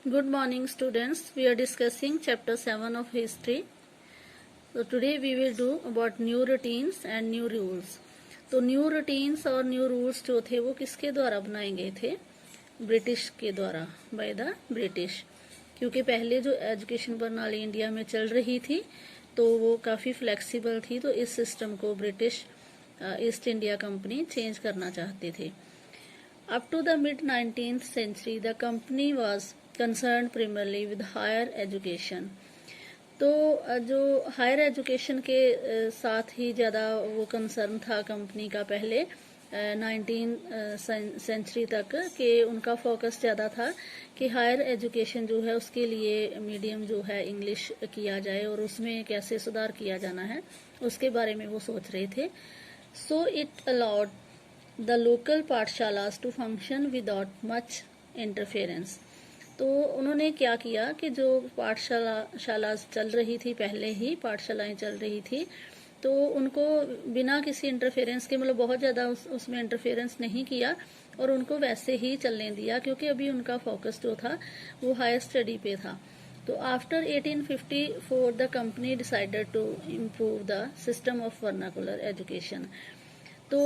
Good morning, students. We are discussing chapter 7 of history. So today we will do about new routines and new rules. तो new routines और new rules जो थे वो किसके द्वारा बनाए गए थे? ब्रिटिश के द्वारा, बाय द ब्रिटिश। क्योंकि पहले जो एजुकेशन प्रणाली इंडिया में चल रही थी तो वो काफ़ी फ्लेक्सिबल थी, तो इस सिस्टम को British east India company change करना चाहते थे। Up to the mid 19th century, the company was concerned primarily with higher education. तो जो हायर एजुकेशन के साथ ही ज़्यादा वो कंसर्न था कंपनी का पहले 19 सेंचुरी तक, कि उनका फोकस ज़्यादा था कि हायर एजुकेशन जो है उसके लिए मीडियम जो है इंग्लिश किया जाए और उसमें कैसे सुधार किया जाना है उसके बारे में वो सोच रहे थे। So it allowed the local pathshalas to function without much interference. तो उन्होंने क्या किया कि जो पाठशाला चल रही थी, पहले ही पाठशालाएं चल रही थी, तो उनको बिना किसी इंटरफेरेंस के, मतलब बहुत ज़्यादा उसमें इंटरफेरेंस नहीं किया और उनको वैसे ही चलने दिया, क्योंकि अभी उनका फोकस जो था वो हायर स्टडी पे था। तो after 1854 the company decided to improve the system of vernacular education. तो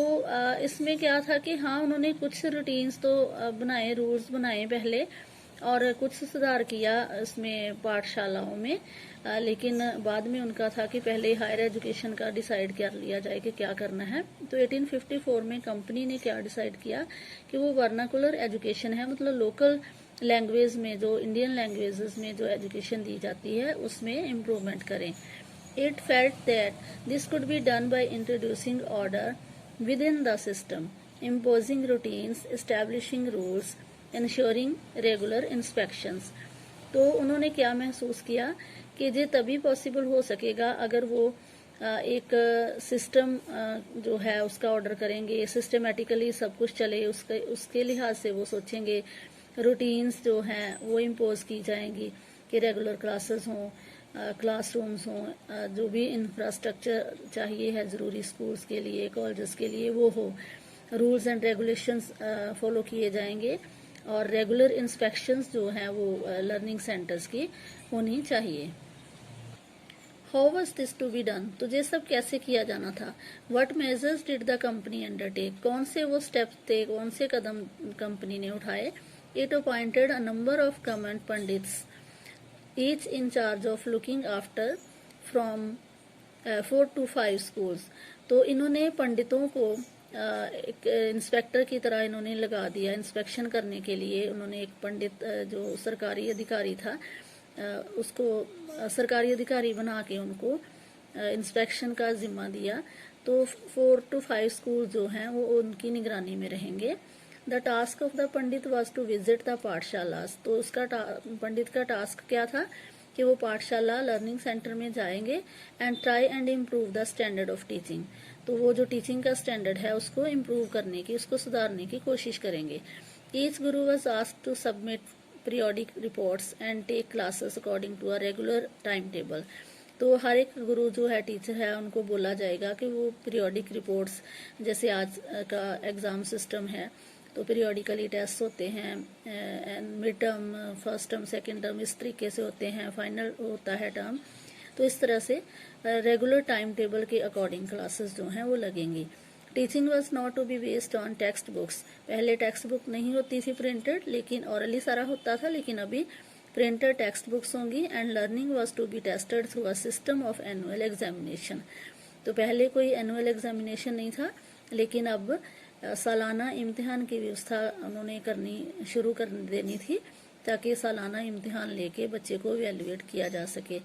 इसमें क्या था कि हाँ, उन्होंने कुछ रूटीन्स तो बनाए, रूल्स बनाए पहले, और कुछ सुधार किया इसमें पाठशालाओं में, लेकिन बाद में उनका था कि पहले हायर एजुकेशन का डिसाइड कर लिया जाए कि क्या करना है। तो 1854 में कंपनी ने क्या डिसाइड किया कि वो वर्नाकुलर एजुकेशन है, मतलब लोकल लैंग्वेज में, जो इंडियन लैंग्वेजेस में जो एजुकेशन दी जाती है उसमें इम्प्रूवमेंट करें। It felt that this could be done by introducing order within the system, imposing routines, establishing rules, ensuring regular inspections। तो उन्होंने क्या महसूस किया कि ये तभी पॉसिबल हो सकेगा अगर वो एक सिस्टम जो है उसका ऑर्डर करेंगे, सिस्टमेटिकली सब कुछ चले, उसके लिहाज से वो सोचेंगे। रूटीन्स जो हैं वो इम्पोज की जाएंगी कि रेगुलर क्लासेस हों, क्लासरूम्स हों, जो भी इंफ्रास्ट्रक्चर चाहिए है ज़रूरी स्कूल्स के लिए, कॉलेजेस के लिए, वो हो। रूल्स एंड रेगुलेशंस फॉलो किए जाएंगे और रेगुलर इंस्पेक्शंस जो हैं वो लर्निंग सेंटर्स की होनी चाहिए। How was this to be done? तो ये सब कैसे किया जाना था? What measures did the company undertake? कौन से वो स्टेप्स थे, कौन से कदम कंपनी ने उठाए? It appointed a number of government pandits, each in charge of looking after from 4 to 5 schools। तो इन्होंने पंडितों को एक इंस्पेक्टर की तरह इन्होंने लगा दिया इंस्पेक्शन करने के लिए। उन्होंने एक पंडित जो सरकारी अधिकारी था उसको सरकारी अधिकारी बना के उनको इंस्पेक्शन का जिम्मा दिया। तो 4 to 5 स्कूल जो हैं वो उनकी निगरानी में रहेंगे। The task of the pandit was to visit the pathshalas. तो उसका पंडित का टास्क क्या था कि वो पाठशाला, लर्निंग सेंटर में जाएंगे and try and improve the standard of teaching. तो वो जो टीचिंग का स्टैंडर्ड है उसको इम्प्रूव करने की, उसको सुधारने की कोशिश करेंगे। Each guru was asked to submit periodic reports and take classes according to a regular timetable. तो हर एक गुरु जो है, टीचर है, उनको बोला जाएगा कि वो पीरियोडिक रिपोर्ट्स, जैसे आज का एग्ज़ाम सिस्टम है तो पीरियोडिकली टेस्ट होते हैं, mid term, first term, second term, इस तरीके से होते हैं, फाइनल होता है टर्म। तो इस तरह से रेगुलर टाइम टेबल के अकॉर्डिंग क्लासेस जो हैं वो लगेंगी। Teaching was not to be based on textbooks. पहले टेक्स्ट बुक नहीं होती थी प्रिंटेड, लेकिन ऑरली सारा होता था, लेकिन अभी प्रिंटेड टेक्स्ट बुक्स होंगी। And learning was to be tested through a system of annual examination. तो पहले कोई एनुअल एग्जामिनेशन नहीं था, लेकिन अब सालाना इम्तिहान की व्यवस्था उन्होंने करनी शुरू कर देनी थी, ताकि सालाना इम्तिहान लेके बच्चे को इवेल्युएट किया जा सके।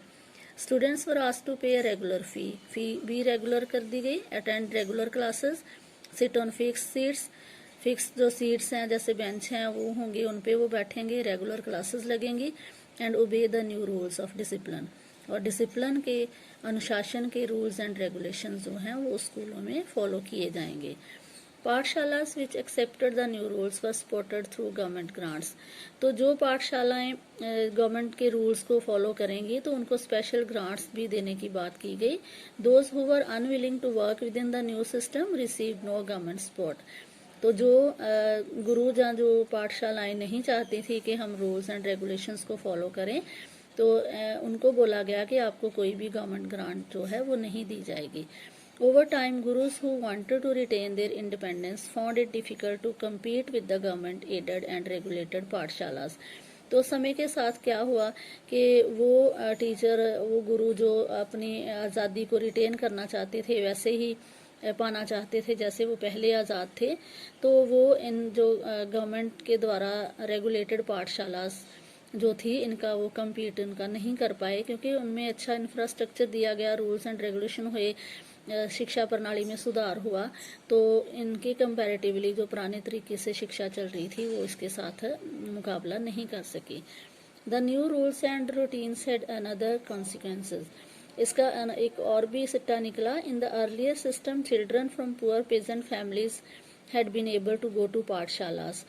स्टूडेंट्स वर आस्क्ड टू पे रेगुलर फी भी रेगुलर कर दी गई। Attend regular classes, sit on fix seats, fix जो सीट्स हैं जैसे बेंच हैं वो होंगे, उन पे वो बैठेंगे, रेगुलर क्लासेस लगेंगी। And obey the new rules of discipline, और डिसिप्लिन के, अनुशासन के रूल्स एंड रेगुलेशन जो हैं वो स्कूलों में फॉलो किए जाएंगे। Pathshalas which accepted the new rules were supported through government grants. तो जो पाठशालाएं गवर्नमेंट के रूल्स को फॉलो करेंगी तो उनको स्पेशल ग्रांट्स भी देने की बात की गई। Those who were unwilling to work within the new system receive no government support. तो जो गुरु या जो पाठशालाएं नहीं चाहती थी कि हम रूल्स एंड रेगुलेशंस को फॉलो करें, तो उनको बोला गया कि आपको कोई भी गवर्नमेंट ग्रांट जो है वो नहीं दी जाएगी। Over time, gurus who wanted to retain their independence found it difficult to compete with the government-aided and regulated पाठशालास। तो समय के साथ क्या हुआ कि वो टीचर, वो गुरु जो अपनी आज़ादी को रिटेन करना चाहते थे वैसे ही पाना चाहते थे जैसे वो पहले आज़ाद थे, तो वो इन जो गवर्नमेंट के द्वारा रेगुलेटेड पाठशालास जो थी इनका वो कम्पीट इनका नहीं कर पाए, क्योंकि उनमें अच्छा इंफ्रास्ट्रक्चर दिया गया, रूल्स एंड रेगुलेशन हुए, शिक्षा प्रणाली में सुधार हुआ, तो इनके कंपैरेटिवली जो पुराने तरीके से शिक्षा चल रही थी वो इसके साथ मुकाबला नहीं कर सकी। The new rules and routines had another consequences. इसका एक और भी सिट्टा निकला। In the earlier system children from poor peasant families had been able to go to pathshalas.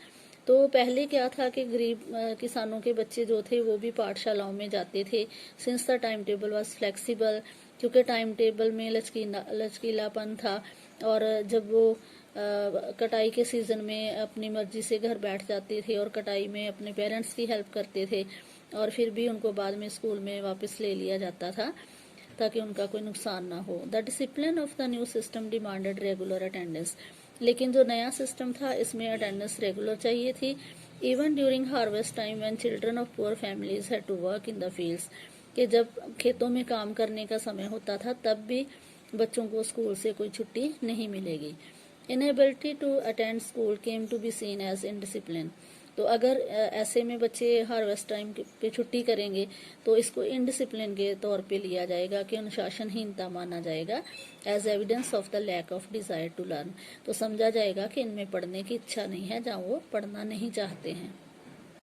तो पहले क्या था कि गरीब किसानों के बच्चे जो थे वो भी पाठशालाओं में जाते थे, since the time table was flexible, क्योंकि टाइम टेबल में लचकीलापन था, और जब वो कटाई के सीज़न में अपनी मर्जी से घर बैठ जाते थे और कटाई में अपने पेरेंट्स की हेल्प करते थे, और फिर भी उनको बाद में स्कूल में वापस ले लिया जाता था ताकि उनका कोई नुकसान ना हो। The discipline of the new system demanded regular attendance. लेकिन जो नया सिस्टम था इसमें अटेंडेंस रेगुलर चाहिए थी। Even during harvest time when children of poor families had to work in the fields, कि जब खेतों में काम करने का समय होता था तब भी बच्चों को स्कूल से कोई छुट्टी नहीं मिलेगी। Inability to attend school came to be seen as indiscipline. तो अगर ऐसे में बच्चे हार्वेस्ट टाइम पे छुट्टी करेंगे तो इसको इनडिसिप्लिन के तौर पे लिया जाएगा, कि अनुशासनहीनता माना जाएगा, as evidence of the lack of desire to learn. तो समझा जाएगा कि इनमें पढ़ने की इच्छा नहीं है, जहाँ वो पढ़ना नहीं चाहते हैं।